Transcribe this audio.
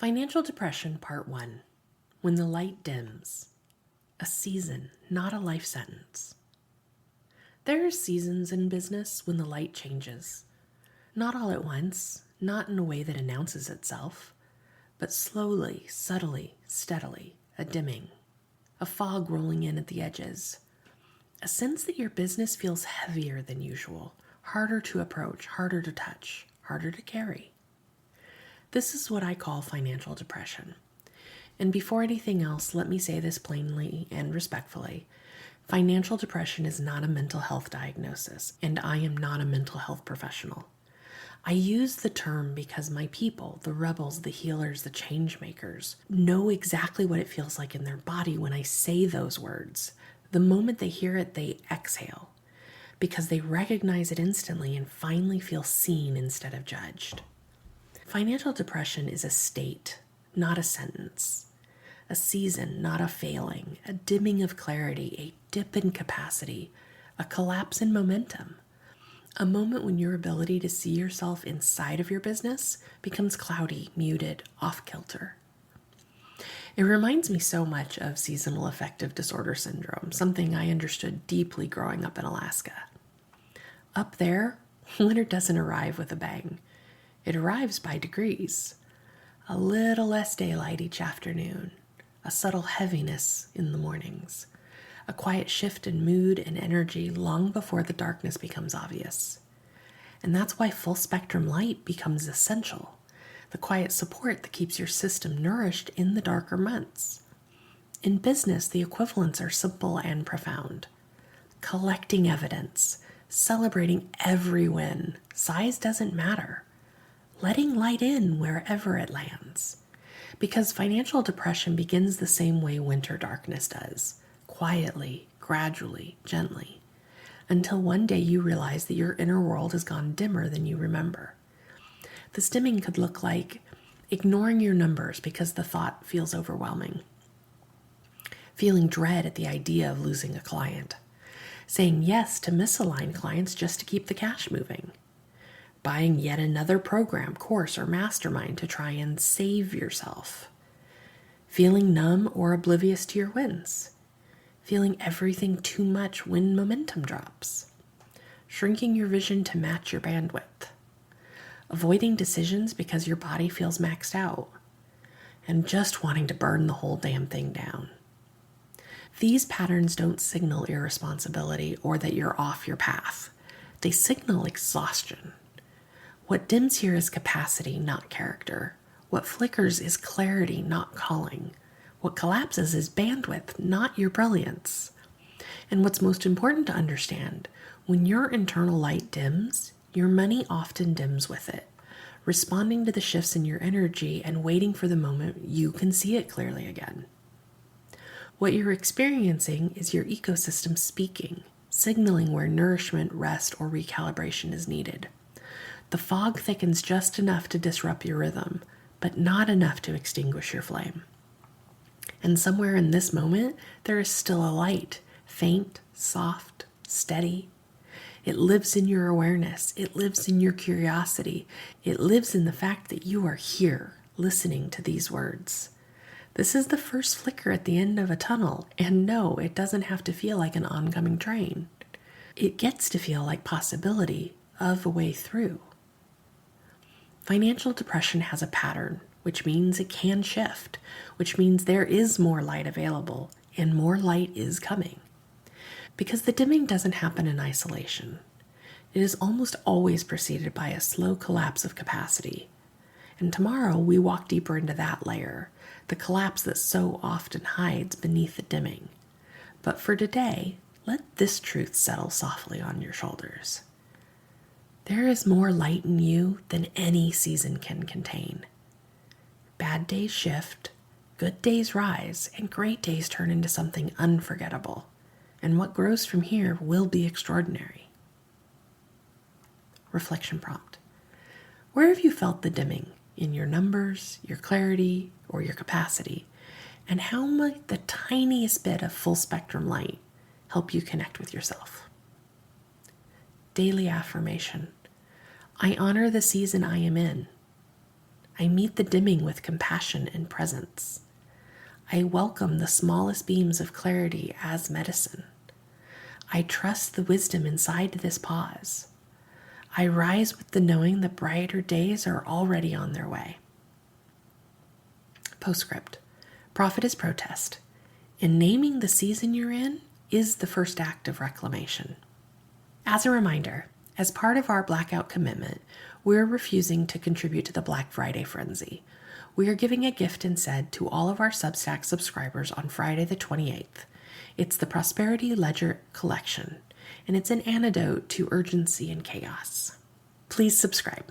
Financial Depression, Part 1. When the Light Dims. A season, not a life sentence. There are seasons in business when the light changes. Not all at once, not in a way that announces itself, but slowly, subtly, steadily, a dimming. A fog rolling in at the edges. A sense that your business feels heavier than usual, harder to approach, harder to touch, harder to carry. This is what I call financial depression. And before anything else, let me say this plainly and respectfully. Financial depression is not a mental health diagnosis, and I am not a mental health professional. I use the term because my people, the rebels, the healers, the change makers, know exactly what it feels like in their body when I say those words. The moment they hear it, they exhale because they recognize it instantly and finally feel seen instead of judged. Financial depression is a state, not a sentence. A season, not a failing. A dimming of clarity, a dip in capacity, a collapse in momentum. A moment when your ability to see yourself inside of your business becomes cloudy, muted, off-kilter. It reminds me so much of seasonal affective disorder syndrome, something I understood deeply growing up in Alaska. Up there, winter doesn't arrive with a bang. It arrives by degrees. A little less daylight each afternoon, a subtle heaviness in the mornings, a quiet shift in mood and energy long before the darkness becomes obvious. And that's why full spectrum light becomes essential, the quiet support that keeps your system nourished in the darker months. In business, the equivalents are simple and profound. Collecting evidence, celebrating every win, size doesn't matter. Letting light in wherever it lands. Because financial depression begins the same way winter darkness does, quietly, gradually, gently, until one day you realize that your inner world has gone dimmer than you remember. This dimming could look like ignoring your numbers because the thought feels overwhelming, feeling dread at the idea of losing a client, saying yes to misaligned clients just to keep the cash moving, buying yet another program, course, or mastermind to try and save yourself. Feeling numb or oblivious to your wins. Feeling everything too much when momentum drops. Shrinking your vision to match your bandwidth. Avoiding decisions because your body feels maxed out. And just wanting to burn the whole damn thing down. These patterns don't signal irresponsibility or that you're off your path. They signal exhaustion. What dims here is capacity, not character. What flickers is clarity, not calling. What collapses is bandwidth, not your brilliance. And what's most important to understand, when your internal light dims, your money often dims with it, responding to the shifts in your energy and waiting for the moment you can see it clearly again. What you're experiencing is your ecosystem speaking, signaling where nourishment, rest, or recalibration is needed. The fog thickens just enough to disrupt your rhythm, but not enough to extinguish your flame. And somewhere in this moment, there is still a light, faint, soft, steady. It lives in your awareness. It lives in your curiosity. It lives in the fact that you are here, listening to these words. This is the first flicker at the end of a tunnel, and no, it doesn't have to feel like an oncoming train. It gets to feel like possibility of a way through. Financial depression has a pattern, which means it can shift, which means there is more light available, and more light is coming. Because the dimming doesn't happen in isolation. It is almost always preceded by a slow collapse of capacity. And tomorrow we walk deeper into that layer, the collapse that so often hides beneath the dimming. But for today, let this truth settle softly on your shoulders. There is more light in you than any season can contain. Bad days shift, good days rise, and great days turn into something unforgettable. And what grows from here will be extraordinary. Reflection prompt. Where have you felt the dimming? In your numbers, your clarity, or your capacity? And how might the tiniest bit of full spectrum light help you connect with yourself? Daily affirmation. I honor the season I am in. I meet the dimming with compassion and presence. I welcome the smallest beams of clarity as medicine. I trust the wisdom inside this pause. I rise with the knowing that brighter days are already on their way. Postscript. Profit is protest, and naming the season you're in is the first act of reclamation. As a reminder, as part of our blackout commitment, we're refusing to contribute to the Black Friday frenzy. We are giving a gift instead to all of our Substack subscribers on Friday the 28th. It's the Prosperity Ledger Collection, and it's an antidote to urgency and chaos. Please subscribe.